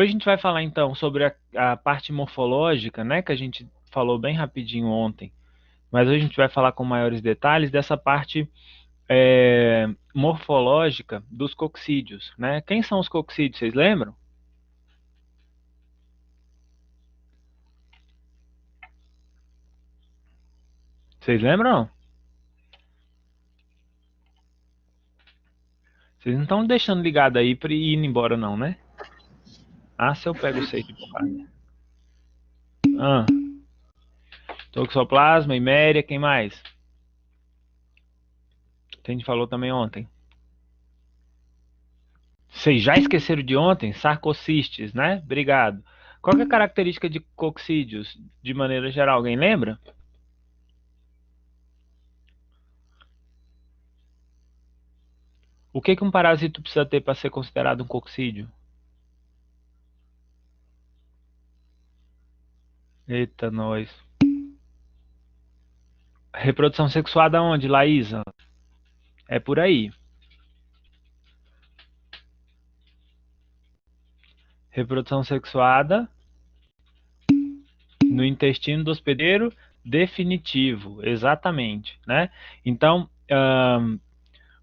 Hoje a gente vai falar então sobre a parte morfológica, né, que a gente falou bem rapidinho ontem, mas hoje a gente vai falar com maiores detalhes dessa parte morfológica dos coccídeos, né? Quem são os coccídeos, vocês lembram? Vocês lembram? Vocês não estão deixando ligado aí para ir embora não, né? Ah, se eu pego vocês de porrada. Ah, toxoplasma, himéria, quem mais? Que a gente falou também ontem. Vocês já esqueceram de ontem? Sarcocistes, né? Obrigado. Qual que é a característica de coccídeos, de maneira geral? Alguém lembra? O que que um parasito precisa ter para ser considerado um coccídeo? Eita, nós. Reprodução sexuada onde, Laísa? É por aí. Reprodução sexuada no intestino do hospedeiro definitivo, exatamente, né? Então,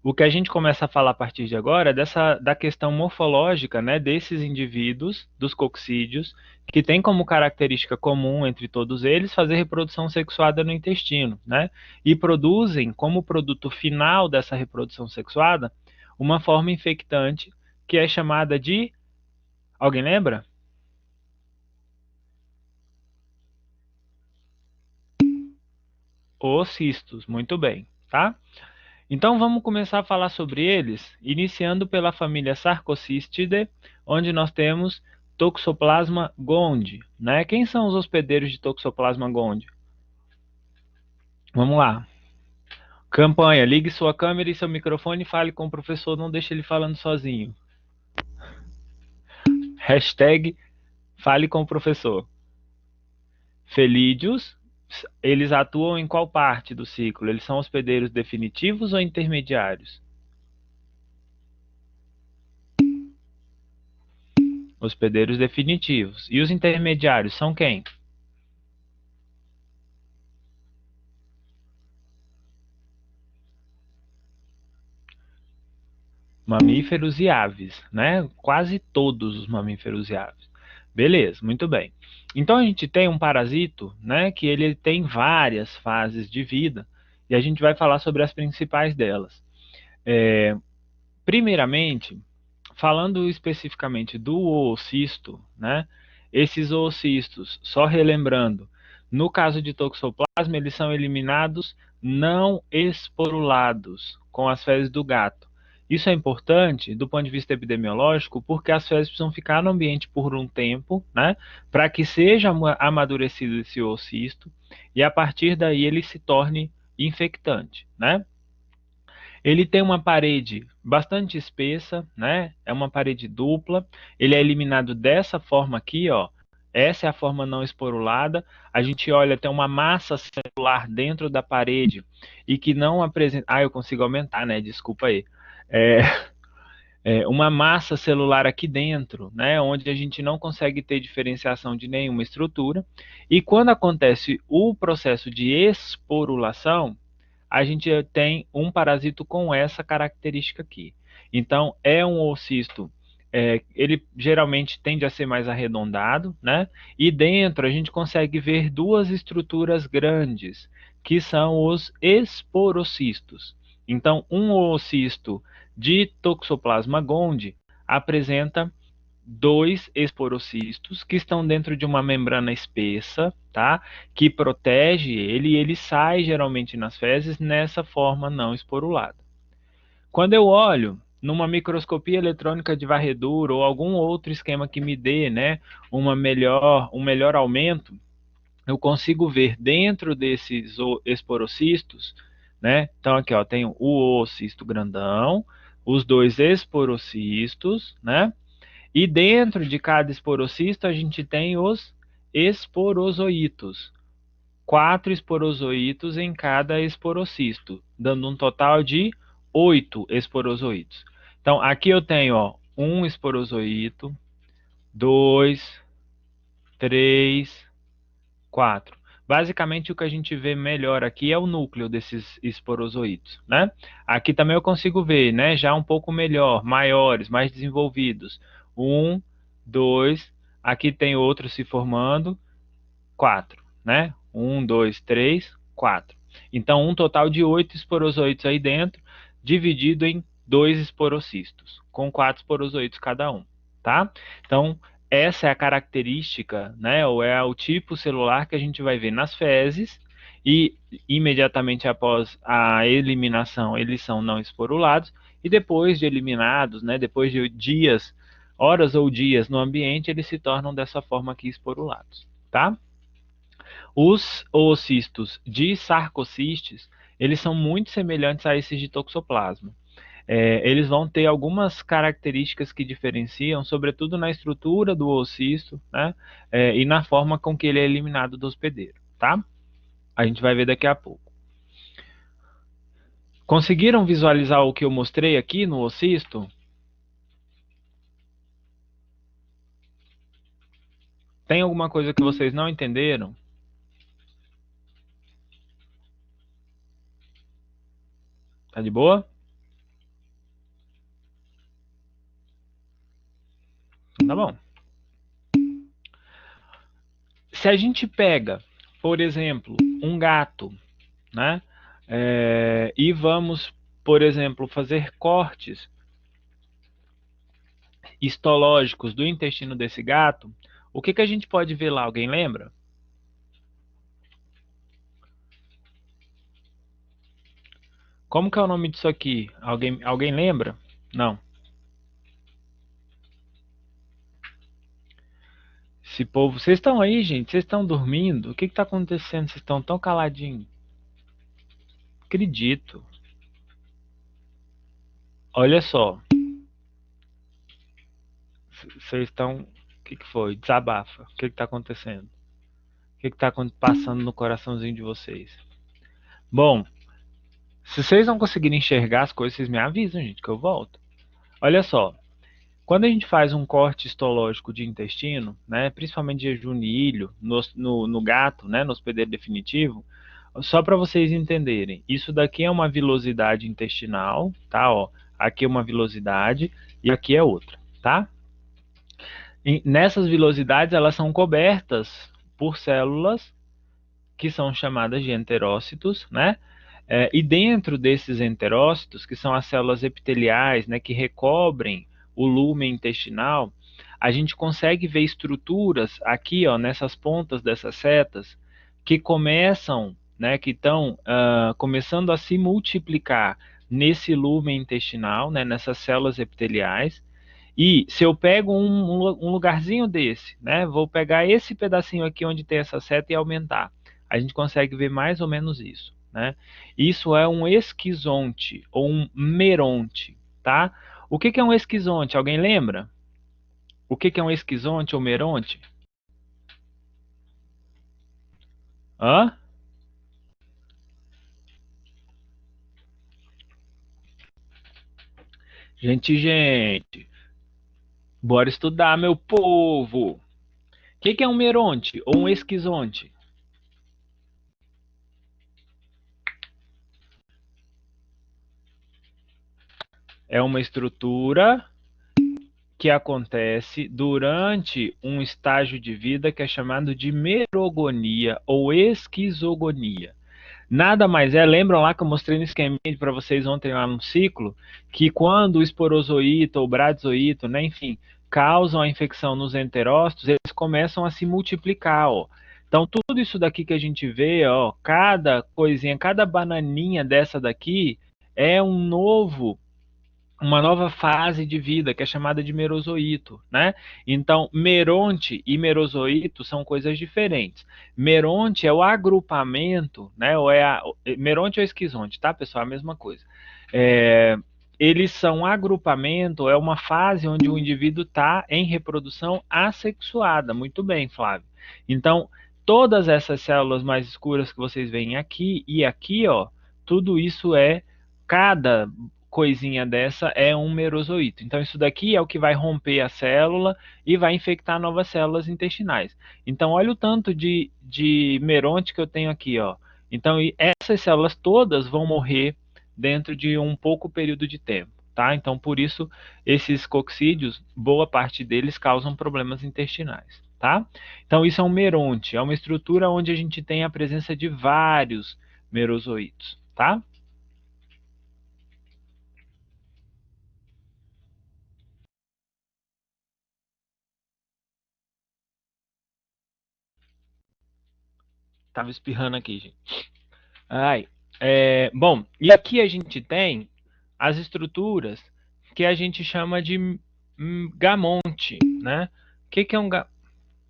o que a gente começa a falar a partir de agora é da questão morfológica, né, desses indivíduos, dos coccídeos, que tem como característica comum entre todos eles fazer reprodução sexuada no intestino, né? E produzem como produto final dessa reprodução sexuada uma forma infectante que é chamada de... Alguém lembra? Oocistos, muito bem, tá? Então vamos começar a falar sobre eles, iniciando pela família Sarcocistidae, onde nós temos Toxoplasma gondii, né? Quem são os hospedeiros de Toxoplasma gondii? Vamos lá. Campanha, ligue sua câmera e seu microfone e fale com o professor, não deixe ele falando sozinho. Hashtag fale com o professor. Felídeos, eles atuam em qual parte do ciclo? Eles são hospedeiros definitivos ou intermediários? Hospedeiros definitivos. E os intermediários são quem? Mamíferos e aves, né? Quase todos os mamíferos e aves. Beleza, muito bem. Então a gente tem um parasito, né, que ele tem várias fases de vida e a gente vai falar sobre as principais delas. Primeiramente, falando especificamente do oocisto, né? Esses oocistos, só relembrando, no caso de toxoplasma, eles são eliminados não esporulados, com as fezes do gato. Isso é importante do ponto de vista epidemiológico, porque as fezes precisam ficar no ambiente por um tempo, né? Para que seja amadurecido esse oocisto e a partir daí ele se torne infectante, né? Ele tem uma parede bastante espessa, né? É uma parede dupla. Ele é eliminado dessa forma aqui, ó. Essa é a forma não esporulada. A gente olha, tem uma massa celular dentro da parede e que não apresenta... Ah, eu consigo aumentar, né? Desculpa aí. É, uma massa celular aqui dentro, né? Onde a gente não consegue ter diferenciação de nenhuma estrutura. E quando acontece o processo de esporulação, a gente tem um parasito com essa característica aqui. Então, é um oocisto, ele geralmente tende a ser mais arredondado, né? E dentro a gente consegue ver duas estruturas grandes, que são os esporocistos. Então, um oocisto de Toxoplasma gondii apresenta dois esporocistos que estão dentro de uma membrana espessa, tá? Que protege ele e ele sai geralmente nas fezes nessa forma não esporulada. Quando eu olho numa microscopia eletrônica de varredura ou algum outro esquema que me dê, né, um melhor aumento, eu consigo ver dentro desses esporocistos, né? Então aqui, ó, tem o oocisto grandão, os dois esporocistos, né? E dentro de cada esporocisto a gente tem os esporozoítos. 4 esporozoítos em cada esporocisto, dando um total de 8 esporozoítos. Então aqui eu tenho, ó, um esporozoíto, 2, 3, 4. Basicamente, o que a gente vê melhor aqui é o núcleo desses esporozoítos, né? Aqui também eu consigo ver, né? Já um pouco melhor, maiores, mais desenvolvidos. 1, 2, aqui tem outro se formando, 4, né? 1, 2, 3, 4. Então, um total de 8 esporozoítos aí dentro, dividido em 2 esporocistos, com 4 esporozoítos cada um, tá? Então, essa é a característica, né, ou é o tipo celular que a gente vai ver nas fezes, e imediatamente após a eliminação, eles são não esporulados, e depois de eliminados, né, depois de dias, horas ou dias no ambiente, eles se tornam dessa forma aqui esporulados, tá? Os oocistos de sarcocistes, eles são muito semelhantes a esses de toxoplasma. Eles vão ter algumas características que diferenciam, sobretudo na estrutura do oocisto, né? E na forma com que ele é eliminado do hospedeiro, tá? A gente vai ver daqui a pouco. Conseguiram visualizar o que eu mostrei aqui no oocisto? Tem alguma coisa que vocês não entenderam? Tá de boa? Tá bom. Se a gente pega, por exemplo, um gato, né? E vamos, por exemplo, fazer cortes histológicos do intestino desse gato, o que a gente pode ver lá? Alguém lembra? Como que é o nome disso aqui? Alguém lembra? Não. Esse povo, vocês estão aí, gente? Vocês estão dormindo? O que está acontecendo? Vocês estão tão caladinhos? Acredito. Olha só. Vocês estão. O que foi? Desabafa. O que está acontecendo? O que está passando no coraçãozinho de vocês? Bom, se vocês não conseguirem enxergar as coisas, vocês me avisam, gente, que eu volto. Olha só. Quando a gente faz um corte histológico de intestino, né, principalmente de junilho, no gato, né, no hospedeiro definitivo, só para vocês entenderem, isso daqui é uma vilosidade intestinal, tá? Ó, aqui é uma vilosidade e aqui é outra, tá? E nessas vilosidades, elas são cobertas por células que são chamadas de enterócitos, né? E dentro desses enterócitos, que são as células epiteliais, né, que recobrem o lume intestinal, a gente consegue ver estruturas aqui, ó, nessas pontas dessas setas, que começam, né, que estão começando a se multiplicar nesse lume intestinal, né, nessas células epiteliais. E se eu pego um lugarzinho desse, né, vou pegar esse pedacinho aqui onde tem essa seta e aumentar, a gente consegue ver mais ou menos isso, né? Isso é um esquizonte ou um meronte, tá? O que é um esquizonte? Alguém lembra? O que é um esquizonte ou meronte? Hã? Gente, bora estudar, meu povo. O que é um meronte ou um esquizonte? É uma estrutura que acontece durante um estágio de vida que é chamado de merogonia ou esquizogonia. Nada mais é, lembram lá que eu mostrei no esquema para vocês ontem lá no ciclo, que quando o esporozoito ou bradizoito, né, enfim, causam a infecção nos enterócitos, eles começam a se multiplicar, ó. Então, tudo isso daqui que a gente vê, ó, cada coisinha, cada bananinha dessa daqui é uma nova fase de vida, que é chamada de merozoito, né? Então, meronte e merozoito são coisas diferentes. Meronte é o agrupamento, né? Meronte ou esquizonte, tá, pessoal? A mesma coisa. Eles são agrupamento, é uma fase onde o indivíduo está em reprodução assexuada. Muito bem, Flávio. Então, todas essas células mais escuras que vocês veem aqui e aqui, ó, tudo isso é cada coisinha dessa é um merozoíto. Então, isso daqui é o que vai romper a célula e vai infectar novas células intestinais. Então, olha o tanto de meronte que eu tenho aqui, ó. Então, essas células todas vão morrer dentro de um pouco período de tempo, tá? Então, por isso, esses coccídeos, boa parte deles causam problemas intestinais, tá? Então, isso é um meronte, é uma estrutura onde a gente tem a presença de vários merozoítos, tá? Tava espirrando aqui, gente. Ai, bom, e aqui a gente tem as estruturas que a gente chama de gamonte, né? O que é um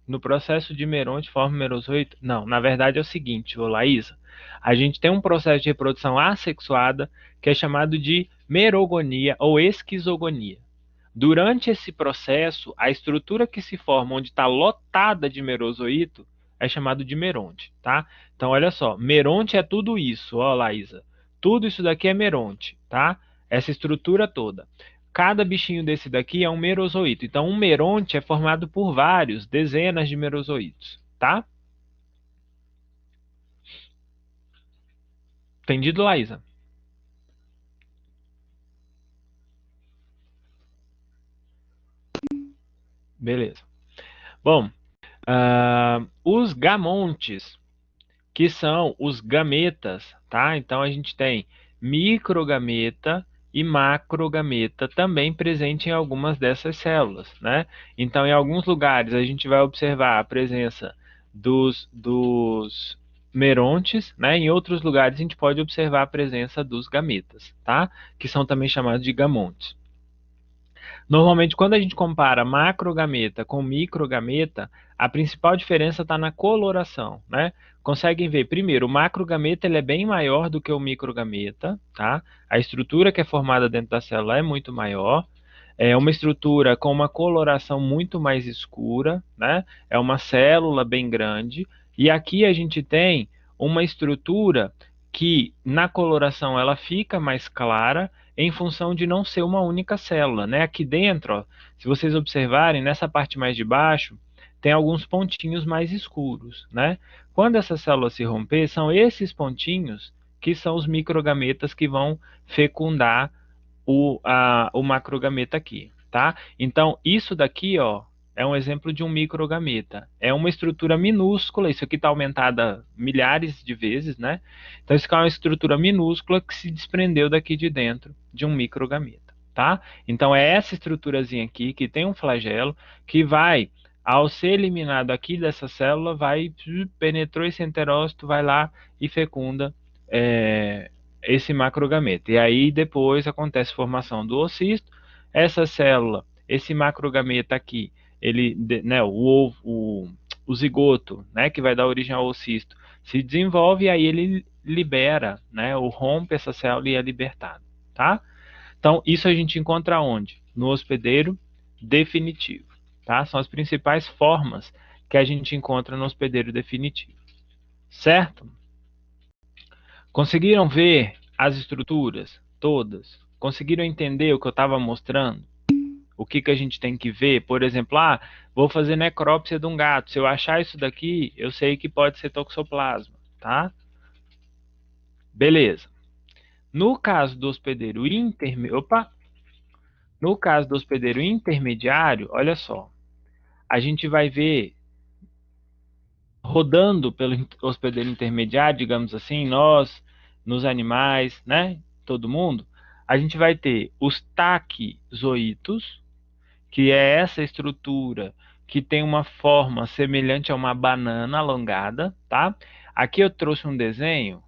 no processo de Meronte forma merozoito? Não, na verdade é o seguinte, ô Laísa, a gente tem um processo de reprodução assexuada que é chamado de merogonia ou esquizogonia. Durante esse processo, a estrutura que se forma onde está lotada de merozoito é chamado de meronte, tá? Então, olha só, meronte é tudo isso, ó, Laísa. Tudo isso daqui é meronte, tá? Essa estrutura toda. Cada bichinho desse daqui é um merozoito. Então, um meronte é formado por vários, dezenas de merozoitos, tá? Entendido, Laísa? Beleza. Bom, os gamontes, que são os gametas, tá? Então a gente tem microgameta e macrogameta também presente em algumas dessas células, né? Então, em alguns lugares a gente vai observar a presença dos merontes, né? Em outros lugares a gente pode observar a presença dos gametas, tá? Que são também chamados de gamontes. Normalmente, quando a gente compara macrogameta com microgameta, a principal diferença está na coloração, né? Conseguem ver, primeiro, o macrogameta ele é bem maior do que o microgameta, tá? A estrutura que é formada dentro da célula é muito maior. É uma estrutura com uma coloração muito mais escura, né? É uma célula bem grande. E aqui a gente tem uma estrutura que na coloração ela fica mais clara em função de não ser uma única célula, né? Aqui dentro, ó, se vocês observarem, nessa parte mais de baixo, tem alguns pontinhos mais escuros, né? Quando essa célula se romper, são esses pontinhos que são os microgametas que vão fecundar o macrogameta aqui, tá? Então, isso daqui, ó, é um exemplo de um microgameta. É uma estrutura minúscula, isso aqui está aumentada milhares de vezes, né? Então, isso aqui é uma estrutura minúscula que se desprendeu daqui de dentro de um microgameta, tá? Então, é essa estruturazinha aqui que tem um flagelo que vai, ao ser eliminado aqui dessa célula, vai, penetrou esse enterócito, vai lá e fecunda esse macrogameta. E aí depois acontece a formação do oocisto. Essa célula, esse macrogameta aqui, ele, né, o zigoto, né, que vai dar origem ao oocisto, se desenvolve e aí ele libera, né, ou rompe essa célula e é libertado, tá? Então, isso a gente encontra onde? No hospedeiro definitivo, tá? São as principais formas que a gente encontra no hospedeiro definitivo, certo? Conseguiram ver as estruturas todas? Conseguiram entender o que eu estava mostrando? O que, que a gente tem que ver? Por exemplo, vou fazer necrópsia de um gato. Se eu achar isso daqui, eu sei que pode ser toxoplasma, tá? Beleza. No caso do hospedeiro no caso do hospedeiro intermediário, olha só, a gente vai ver rodando pelo hospedeiro intermediário, digamos assim, nós, nos animais, né? Todo mundo, a gente vai ter os taquizoítos, que é essa estrutura que tem uma forma semelhante a uma banana alongada, tá? Aqui eu trouxe um desenho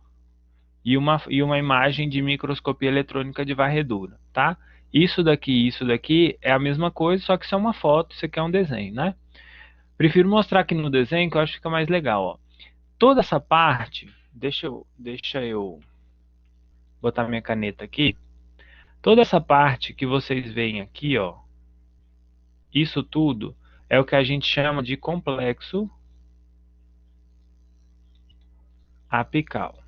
e uma imagem de microscopia eletrônica de varredura, tá? Isso daqui é a mesma coisa, só que isso é uma foto, isso aqui é um desenho, né? Prefiro mostrar aqui no desenho que eu acho que fica mais legal, ó. Toda essa parte, deixa eu botar minha caneta aqui. Toda essa parte que vocês veem aqui, ó, isso tudo é o que a gente chama de complexo apical.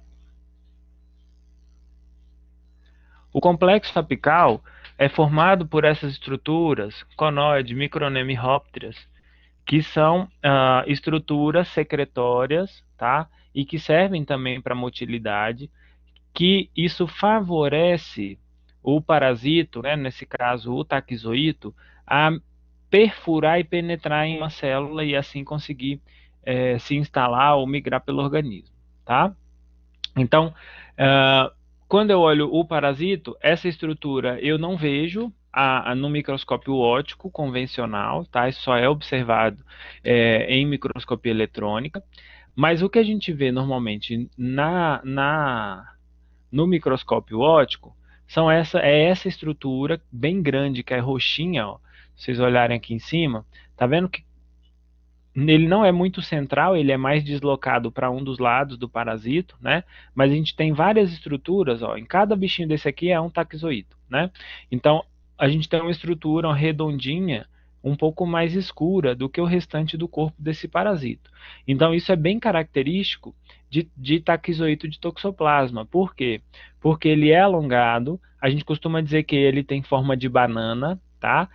O complexo apical é formado por essas estruturas, conoide, micronemihópteras, que são estruturas secretórias, tá? E que servem também para motilidade, que isso favorece o parasito, né, nesse caso o taquizoito, a perfurar e penetrar em uma célula e assim conseguir se instalar ou migrar pelo organismo, tá? Então, quando eu olho o parasito, essa estrutura eu não vejo no microscópio óptico convencional, tá? Isso só é observado em microscopia eletrônica. Mas o que a gente vê normalmente no microscópio óptico é essa estrutura bem grande que é roxinha, ó. Se vocês olharem aqui em cima, tá vendo que ele não é muito central, ele é mais deslocado para um dos lados do parasito, né? Mas a gente tem várias estruturas, ó. Em cada bichinho desse aqui é um taquizoito, né? Então a gente tem uma estrutura redondinha, um pouco mais escura do que o restante do corpo desse parasito. Então isso é bem característico de taquizoito de toxoplasma. Por quê? Porque ele é alongado. A gente costuma dizer que ele tem forma de banana, tá?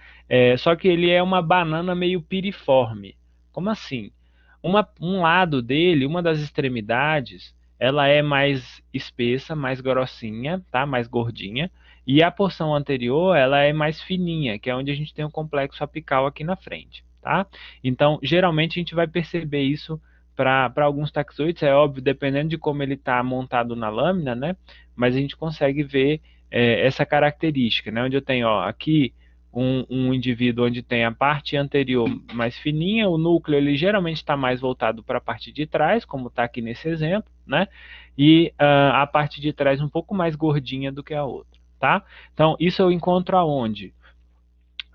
Só que ele é uma banana meio piriforme. Como assim? Um lado dele, uma das extremidades, ela é mais espessa, mais grossinha, tá? Mais gordinha. E a porção anterior, ela é mais fininha, que é onde a gente tem o complexo apical aqui na frente, tá? Então, geralmente a gente vai perceber isso para alguns taxoides, é óbvio, dependendo de como ele está montado na lâmina, né? Mas a gente consegue ver essa característica, né? Onde eu tenho, ó, aqui um indivíduo onde tem a parte anterior mais fininha, o núcleo ele geralmente está mais voltado para a parte de trás, como está aqui nesse exemplo, né? E a parte de trás um pouco mais gordinha do que a outra, tá? Então, isso eu encontro aonde?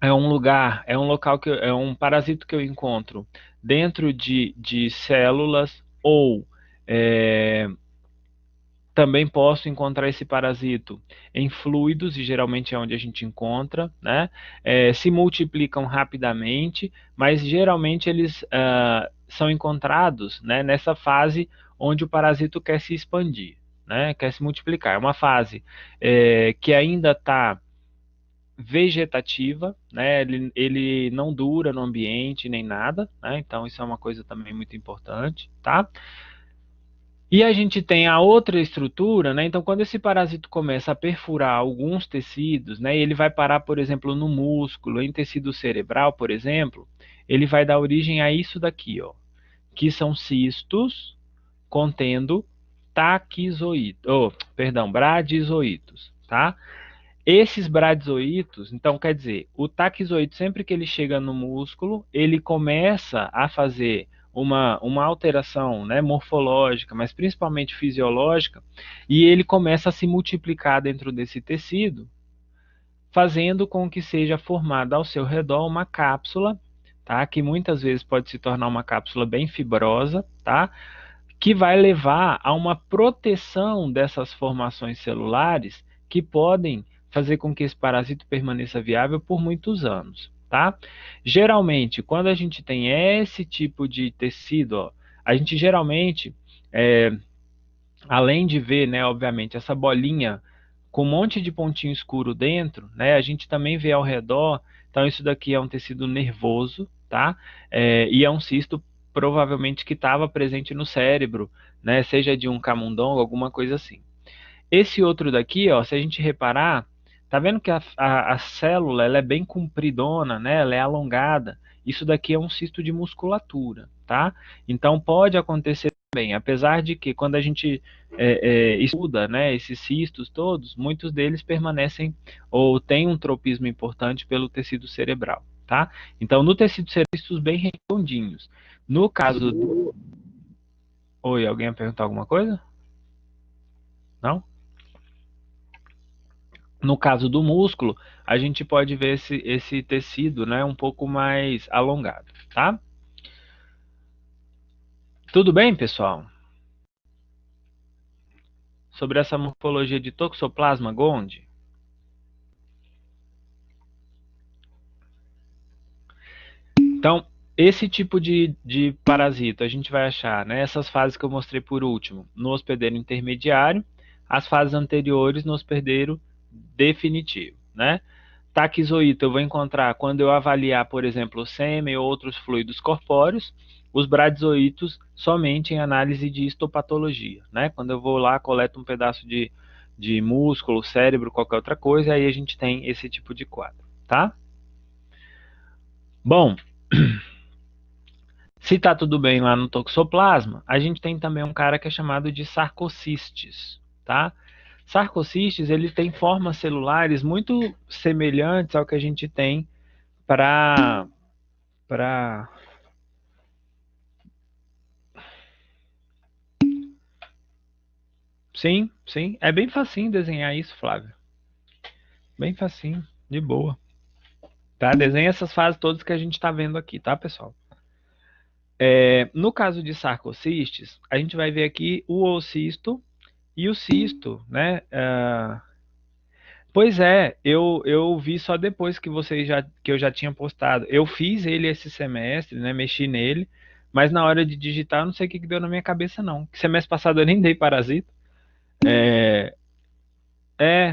É um lugar, é um local é um parasito que eu encontro dentro de células ou também posso encontrar esse parasito em fluidos, e geralmente é onde a gente encontra, né? Se multiplicam rapidamente, mas geralmente eles são encontrados, né, nessa fase onde o parasito quer se expandir, né? Quer se multiplicar. É uma fase que ainda está vegetativa, né? Ele não dura no ambiente nem nada, né? Então isso é uma coisa também muito importante, tá? E a gente tem a outra estrutura, né? Então, quando esse parasito começa a perfurar alguns tecidos, né? Ele vai parar, por exemplo, no músculo, em tecido cerebral, por exemplo, ele vai dar origem a isso daqui, ó, que são cistos contendo bradizoítos, tá? Esses bradizoítos, então quer dizer, o taquizoíto, sempre que ele chega no músculo, ele começa a fazer uma alteração, né, morfológica, mas principalmente fisiológica, e ele começa a se multiplicar dentro desse tecido, fazendo com que seja formada ao seu redor uma cápsula, tá, que muitas vezes pode se tornar uma cápsula bem fibrosa, tá, que vai levar a uma proteção dessas formações celulares que podem fazer com que esse parasito permaneça viável por muitos anos, tá? Geralmente, quando a gente tem esse tipo de tecido, ó, a gente geralmente, além de ver, né, obviamente, essa bolinha com um monte de pontinho escuro dentro, né, a gente também vê ao redor, então isso daqui é um tecido nervoso, tá? E é um cisto provavelmente que estava presente no cérebro, né, seja de um camundongo, alguma coisa assim. Esse outro daqui, ó, se a gente reparar, tá vendo que a célula ela é bem compridona, né? Ela é alongada. Isso daqui é um cisto de musculatura, tá? Então pode acontecer também, apesar de que quando a gente estuda, né, esses cistos todos, muitos deles permanecem ou têm um tropismo importante pelo tecido cerebral, tá? Então no tecido cerebral, cistos bem redondinhos. No caso do... Oi, alguém ia perguntar alguma coisa? Não? No caso do músculo, a gente pode ver esse tecido, né, um pouco mais alongado, tá? Tudo bem, pessoal? Sobre essa morfologia de Toxoplasma gondii? Então, esse tipo de parasito a gente vai achar, né, essas fases que eu mostrei por último, no hospedeiro intermediário, as fases anteriores no hospedeiro definitivo, né? Taquizoíta eu vou encontrar quando eu avaliar, por exemplo, o sêmen ou outros fluidos corpóreos, os bradizoítos somente em análise de histopatologia, né? Quando eu vou lá, coleto um pedaço de músculo, cérebro, qualquer outra coisa, aí a gente tem esse tipo de quadro, tá? Bom, se tá tudo bem lá no toxoplasma, a gente tem também um cara que é chamado de sarcocistes, tá? Sarcocistes, ele tem formas celulares muito semelhantes ao que a gente tem para Sim, sim. É bem facinho desenhar isso, Flávio. Bem facinho, de boa. Tá? Desenha essas fases todas que a gente está vendo aqui, tá, pessoal? No caso de sarcocistes, a gente vai ver aqui o oocisto e o cisto, né? Pois é, eu vi só depois que eu já tinha postado. Eu fiz ele esse semestre, né? Mexi nele, mas na hora de digitar, eu não sei o que deu na minha cabeça, não. Semestre passado eu nem dei parasita.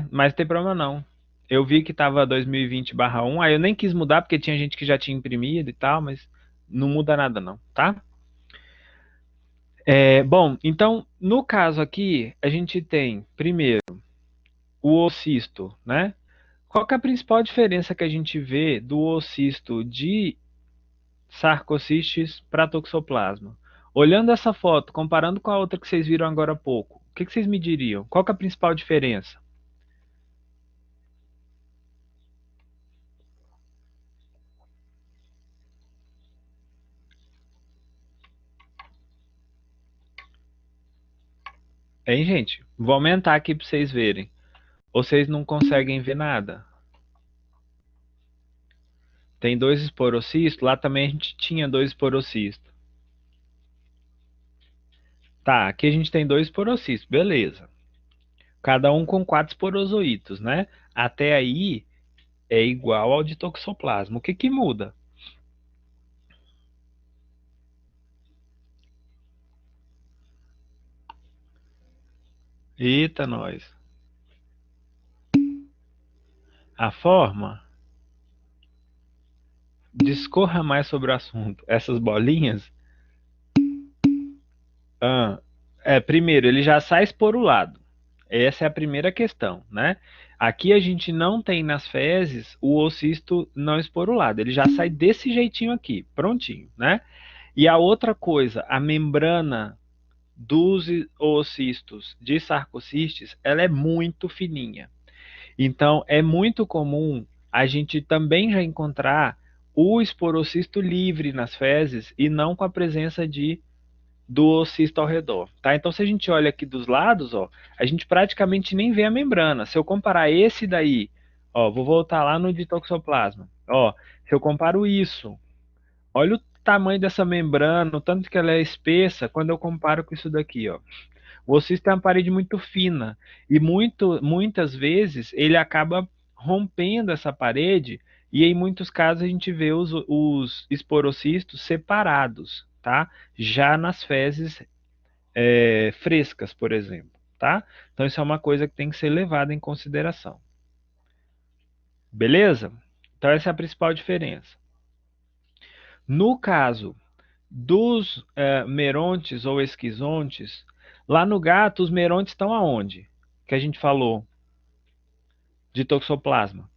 Mas não tem problema não. Eu vi que tava 2020/1, aí eu nem quis mudar porque tinha gente que já tinha imprimido e tal, mas não muda nada não, tá? Bom, então, no caso aqui, a gente tem, primeiro, o oocisto, né? Qual que é a principal diferença que a gente vê do oocisto de Sarcocistes para Toxoplasma? Olhando essa foto, comparando com a outra que vocês viram agora há pouco, o que vocês me diriam? Qual que é a principal diferença? Hein, gente? Vou aumentar aqui para vocês verem. Ou vocês não conseguem ver nada? Tem dois esporocistos, lá também a gente tinha dois esporocistos. Tá, aqui a gente tem dois esporocistos, beleza. Cada um com quatro esporozoítos, né? Até aí é igual ao de toxoplasma. O que que muda? Eita, nós. A forma? Discorra mais sobre o assunto. Essas bolinhas? Ah, primeiro, ele já sai esporulado. Essa é a primeira questão, né? Aqui a gente não tem nas fezes o oocisto não esporulado. Ele já sai desse jeitinho aqui, prontinho, né? E a outra coisa, a membrana dos oocistos de sarcocistes, ela é muito fininha. Então, é muito comum a gente também já encontrar o esporocisto livre nas fezes e não com a presença do oocisto ao redor, tá? Então, se a gente olha aqui dos lados, ó, a gente praticamente nem vê a membrana. Se eu comparar esse daí, ó, vou voltar lá no de toxoplasma, ó, se eu comparo isso, olha o tamanho dessa membrana, o tanto que ela é espessa, quando eu comparo com isso daqui, ó. O oocisto é uma parede muito fina e muitas vezes ele acaba rompendo essa parede e em muitos casos a gente vê os esporocistos separados, tá? Já nas fezes frescas, por exemplo, tá? Então isso é uma coisa que tem que ser levada em consideração. Beleza? Então essa é a principal diferença. No caso dos merontes ou esquizontes, lá no gato os merontes estão aonde? Que a gente falou de toxoplasma.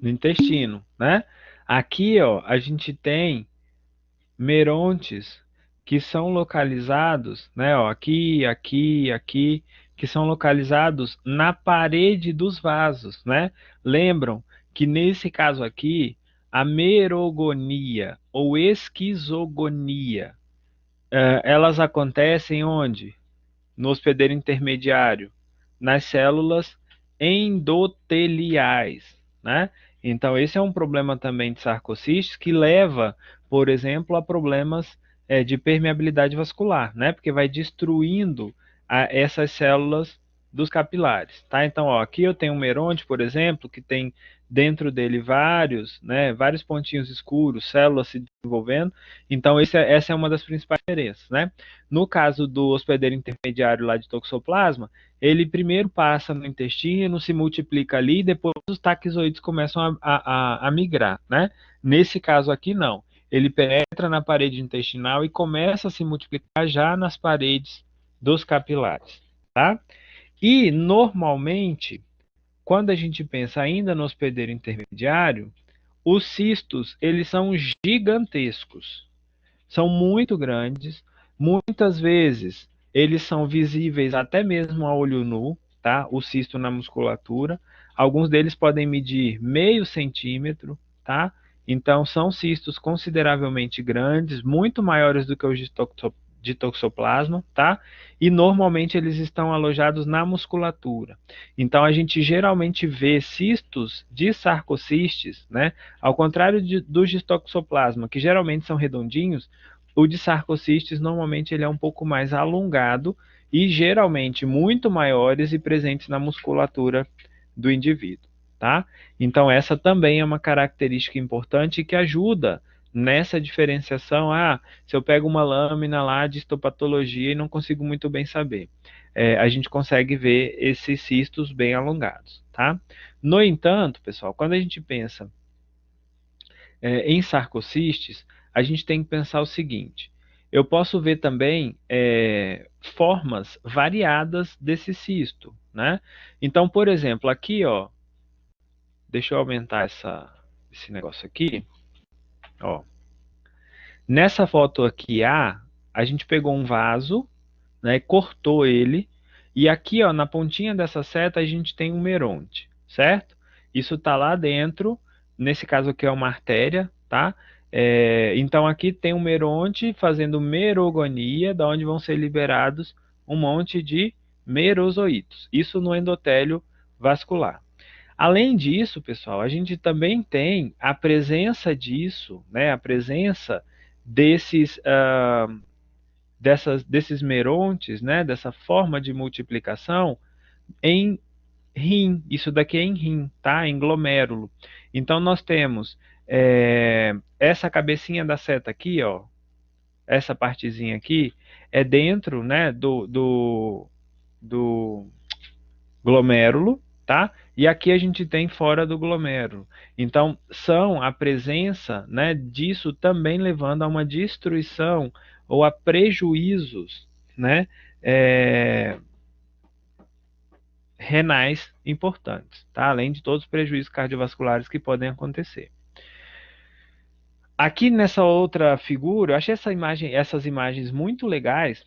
No intestino, né? Aqui, ó, a gente tem merontes que são localizados, né? Ó, aqui, que são localizados na parede dos vasos, né? Lembram que nesse caso aqui, a merogonia ou esquizogonia, elas acontecem onde? No hospedeiro intermediário, nas células endoteliais, né? Então, esse é um problema também de sarcocistes que leva, por exemplo, a problemas de permeabilidade vascular, né? Porque vai destruindo essas células dos capilares, tá? Então, ó, aqui eu tenho um meronte, por exemplo, que tem dentro dele vários, né, vários pontinhos escuros, células se desenvolvendo. Então, essa é uma das principais diferenças, né? No caso do hospedeiro intermediário lá de Toxoplasma, ele primeiro passa no intestino, se multiplica ali, e depois os taquizoides começam a migrar, né? Nesse caso aqui, não. Ele penetra na parede intestinal e começa a se multiplicar já nas paredes dos capilares, tá? E, normalmente, quando a gente pensa ainda no hospedeiro intermediário, os cistos, eles são gigantescos, são muito grandes, muitas vezes eles são visíveis até mesmo a olho nu, tá? O cisto na musculatura. Alguns deles podem medir meio centímetro, tá? Então são cistos consideravelmente grandes, muito maiores do que os de toxoplasma, tá? E normalmente eles estão alojados na musculatura. Então a gente geralmente vê cistos de sarcocistes, né? Ao contrário dos de toxoplasma, que geralmente são redondinhos, o de sarcocistes normalmente ele é um pouco mais alongado e geralmente muito maiores e presentes na musculatura do indivíduo, tá? Então essa também é uma característica importante que ajuda nessa diferenciação. Ah, se eu pego uma lâmina lá de histopatologia e não consigo muito bem saber, a gente consegue ver esses cistos bem alongados, tá? No entanto, pessoal, quando a gente pensa em sarcocistes, a gente tem que pensar o seguinte: eu posso ver também formas variadas desse cisto, né? Então, por exemplo, aqui, ó, deixa eu aumentar esse negócio aqui, ó. Nessa foto aqui a gente pegou um vaso, né, cortou ele, e aqui, ó, na pontinha dessa seta a gente tem um meronte, certo? Isso tá lá dentro, nesse caso aqui é uma artéria, tá? Então aqui tem um meronte fazendo merogonia, da onde vão ser liberados um monte de merozoítos. Isso no endotélio vascular. Além disso, pessoal, a gente também tem a presença disso, né? A presença desses desses merontes, né, dessa forma de multiplicação em rim. Isso daqui é em rim, tá? Em glomérulo. Então nós temos essa cabecinha da seta aqui, ó, essa partezinha aqui é dentro, né, do glomérulo, tá? E aqui a gente tem fora do glomérulo. Então, são a presença, né, disso também levando a uma destruição ou a prejuízos, né, renais importantes, tá? Além de todos os prejuízos cardiovasculares que podem acontecer. Aqui nessa outra figura, eu achei essas imagens muito legais.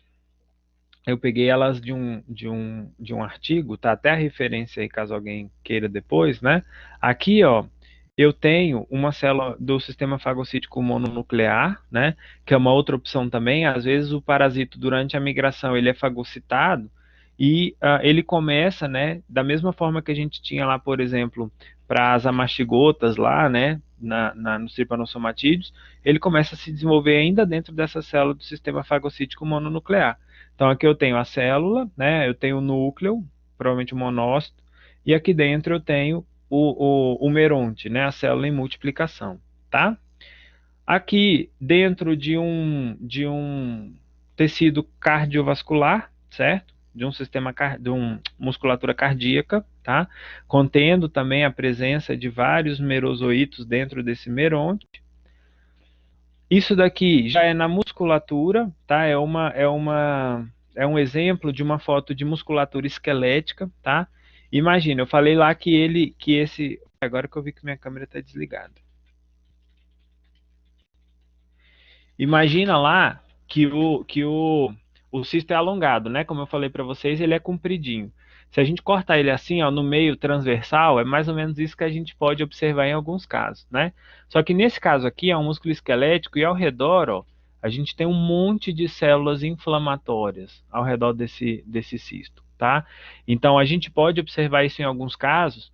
Eu peguei elas de um artigo, tá até a referência aí caso alguém queira depois, né? Aqui, ó, eu tenho uma célula do sistema fagocítico mononuclear, né? Que é uma outra opção também. Às vezes o parasito durante a migração ele é fagocitado e ele começa, né? Da mesma forma que a gente tinha lá, por exemplo, para as amastigotas lá, né? Nos tripanosomatídeos, ele começa a se desenvolver ainda dentro dessa célula do sistema fagocítico mononuclear. Então aqui eu tenho a célula, né? Eu tenho o núcleo, provavelmente o monócito, e aqui dentro eu tenho o meronte, né? A célula em multiplicação, tá? Aqui dentro de um tecido cardiovascular, certo? De um sistema de uma musculatura cardíaca, tá? Contendo também a presença de vários merozoítos dentro desse meronte. Isso daqui já é na musculatura, tá? É um exemplo de uma foto de musculatura esquelética, tá? Imagina, eu falei lá agora que eu vi que minha câmera está desligada. Imagina lá que o cisto é alongado, né? Como eu falei para vocês, ele é compridinho. Se a gente cortar ele assim, ó, no meio transversal, é mais ou menos isso que a gente pode observar em alguns casos, né? Só que nesse caso aqui é um músculo esquelético e ao redor, ó, a gente tem um monte de células inflamatórias ao redor desse cisto, tá? Então a gente pode observar isso em alguns casos,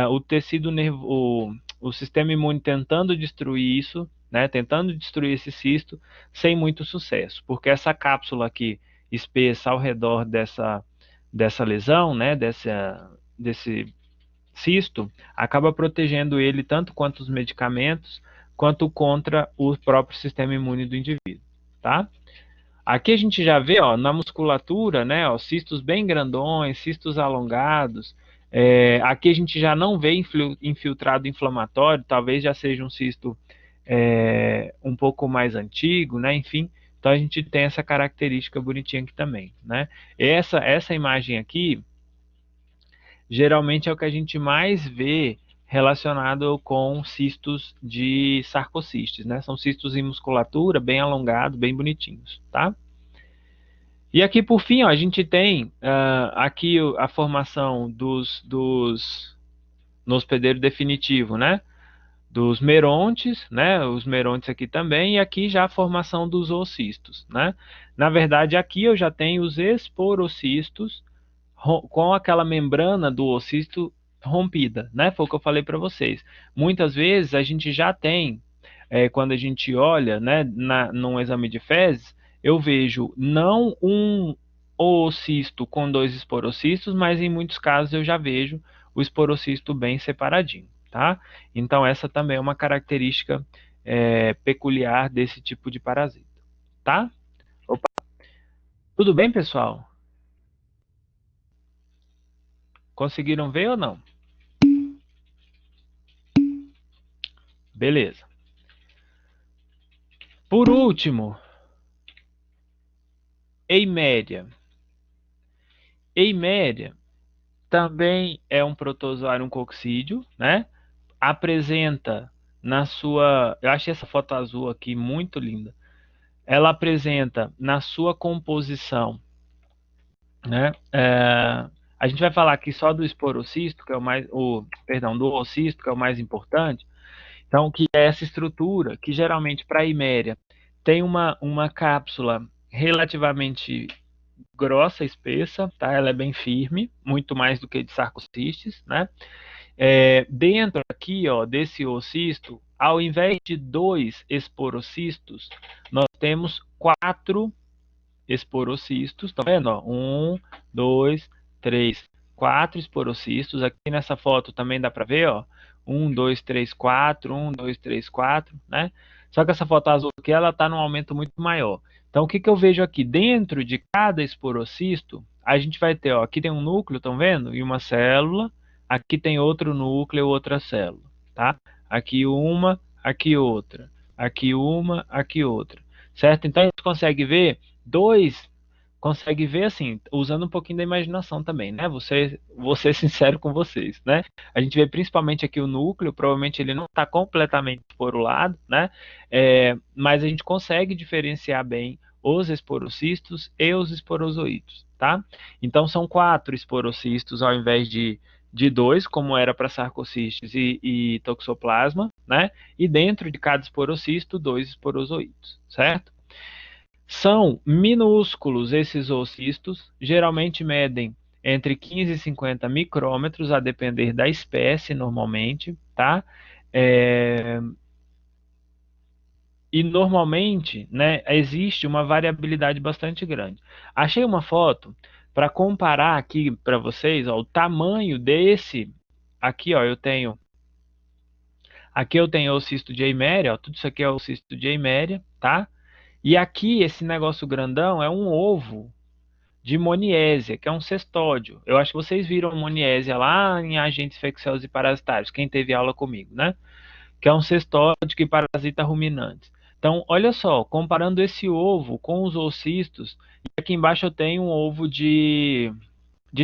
o tecido nervoso, o sistema imune tentando destruir isso, né, tentando destruir esse cisto sem muito sucesso, porque essa cápsula aqui espessa ao redor dessa lesão, né, desse cisto, acaba protegendo ele tanto quanto os medicamentos, quanto contra o próprio sistema imune do indivíduo, tá? Aqui a gente já vê, ó, na musculatura, né, ó, cistos bem grandões, cistos alongados. Aqui a gente já não vê infiltrado inflamatório, talvez já seja um cisto um pouco mais antigo, né, enfim. Então a gente tem essa característica bonitinha aqui também, né? Essa imagem aqui, geralmente é o que a gente mais vê relacionado com cistos de sarcocistes, né? São cistos em musculatura, bem alongados, bem bonitinhos, tá? E aqui, por fim, ó, a gente tem aqui a formação no hospedeiro definitivo, né? Dos merontes, né? Os merontes aqui também, e aqui já a formação dos oocistos, né? Na verdade, aqui eu já tenho os esporocistos com aquela membrana do oocisto rompida, né? Foi o que eu falei para vocês. Muitas vezes a gente já tem, quando a gente olha, né, num exame de fezes, eu vejo não um oocisto com dois esporocistos, mas em muitos casos eu já vejo o esporocisto bem separadinho, tá? Então essa também é uma característica peculiar desse tipo de parasita, tá? Opa. Tudo bem, pessoal? Conseguiram ver ou não? Beleza. Por último, Eiméria. Eiméria também é um protozoário, um coccídeo, né? Apresenta na sua... Eu achei essa foto azul aqui muito linda. Ela apresenta na sua composição, né? A gente vai falar aqui só do esporocisto, que é o mais... perdão, do oocisto, que é o mais importante. Então, que é essa estrutura, que geralmente para a Eiméria tem uma cápsula relativamente grossa, espessa, tá? Ela é bem firme, muito mais do que de sarcocistes, né? Dentro aqui, ó, desse oocisto, ao invés de 2 esporocistos, nós temos 4 esporocistos, tá vendo? Ó? 1, 2, 3, 4 esporocistos. Aqui nessa foto também dá para ver, ó. 1, 2, 3, 4, 1, 2, 3, 4, né? Só que essa foto azul aqui, ela está num aumento muito maior. Então, o que, que eu vejo aqui? Dentro de cada esporocisto, a gente vai ter, ó, aqui tem um núcleo, estão vendo? E uma célula. Aqui tem outro núcleo, outra célula, tá? Aqui uma, aqui outra. Aqui uma, aqui outra. Certo? Então, a gente consegue ver consegue ver assim, usando um pouquinho da imaginação também, né? Vou ser sincero com vocês, né? A gente vê principalmente aqui o núcleo, provavelmente ele não está completamente esporulado, né? Mas a gente consegue diferenciar bem os esporocistos e os esporozoítos, tá? Então são 4 esporocistos ao invés de 2, como era para sarcocistes e toxoplasma, né? E dentro de cada esporocisto, 2 esporozoítos, certo? São minúsculos esses oocistos, geralmente medem entre 15 e 50 micrômetros, a depender da espécie, normalmente, tá? E normalmente, né, existe uma variabilidade bastante grande. Achei uma foto para comparar aqui para vocês, ó, o tamanho desse. Aqui, ó, eu tenho o cisto de Eiméria, ó, tudo isso aqui é o cisto de Eiméria, tá? E aqui, esse negócio grandão é um ovo de Moniésia, que é um cestódio. Eu acho que vocês viram Moniésia lá em agentes infecciosos e parasitários, quem teve aula comigo, né? Que é um cestódio que parasita ruminantes. Então, olha só, comparando esse ovo com os oocistos, e aqui embaixo eu tenho um ovo de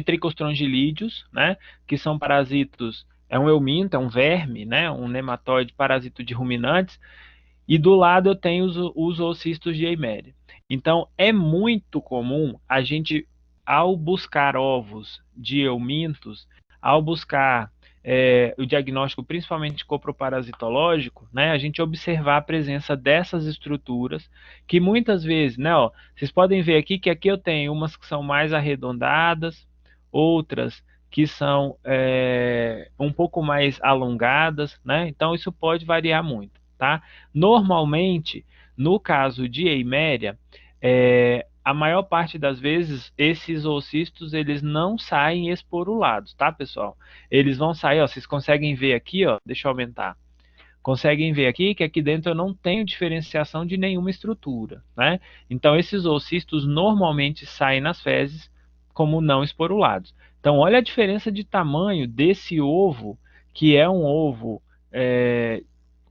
Tricostrongylídeos, né? Que são parasitos, é um euminto, é um verme, né? Um nematóide parasito de ruminantes, e do lado eu tenho os oocistos de Eiméria. Então, é muito comum a gente, ao buscar ovos de eumintos, ao buscar o diagnóstico principalmente coproparasitológico, né, a gente observar a presença dessas estruturas, que muitas vezes, né, ó, vocês podem ver aqui que aqui eu tenho umas que são mais arredondadas, outras que são um pouco mais alongadas, né, então isso pode variar muito. Tá? Normalmente, no caso de Eiméria, a maior parte das vezes, esses oocistos, eles não saem esporulados, tá, pessoal? Eles vão sair, ó, vocês conseguem ver aqui, ó, deixa eu aumentar. Conseguem ver aqui que aqui dentro eu não tenho diferenciação de nenhuma estrutura, né? Então, esses oocistos normalmente saem nas fezes como não esporulados. Então, olha a diferença de tamanho desse ovo, que é um ovo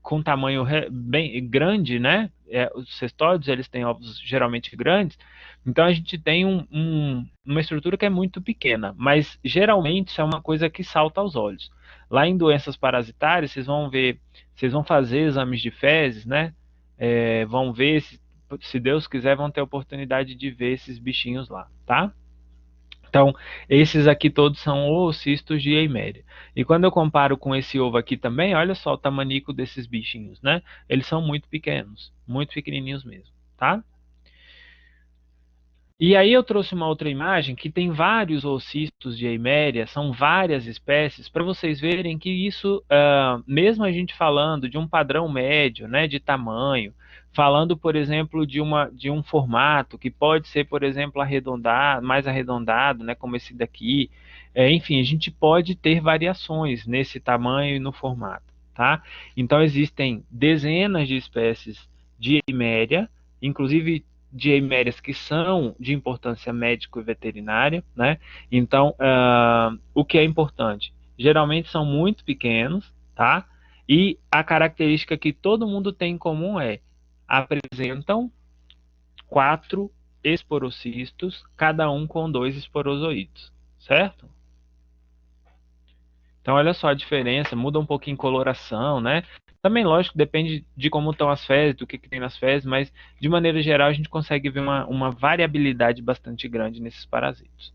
com tamanho bem grande, né? Os cestóides, eles têm ovos geralmente grandes, então a gente tem uma estrutura que é muito pequena, mas geralmente isso é uma coisa que salta aos olhos. Lá em doenças parasitárias, vocês vão ver, vocês vão fazer exames de fezes, né? Vão ver, se Deus quiser, vão ter a oportunidade de ver esses bichinhos lá, tá? Então, esses aqui todos são oocistos de Eiméria. E quando eu comparo com esse ovo aqui também, olha só o tamanico desses bichinhos, né? Eles são muito pequenos, muito pequenininhos mesmo, tá? E aí eu trouxe uma outra imagem que tem vários oocistos de Eiméria, são várias espécies, para vocês verem que isso, mesmo a gente falando de um padrão médio, né, de tamanho, falando, por exemplo, de um formato que pode ser, por exemplo, arredondado, mais arredondado, né, como esse daqui, enfim, a gente pode ter variações nesse tamanho e no formato, tá? Então existem dezenas de espécies de Eiméria, inclusive de eimérias que são de importância médico e veterinária, né? Então, o que é importante? Geralmente são muito pequenos, tá? E a característica que todo mundo tem em comum é apresentam 4 esporocistos, cada um com 2 esporozoítos, certo? Então, olha só a diferença, muda um pouquinho a coloração, né? Também, lógico, depende de como estão as fezes, do que tem nas fezes, mas, de maneira geral, a gente consegue ver uma variabilidade bastante grande nesses parasitos.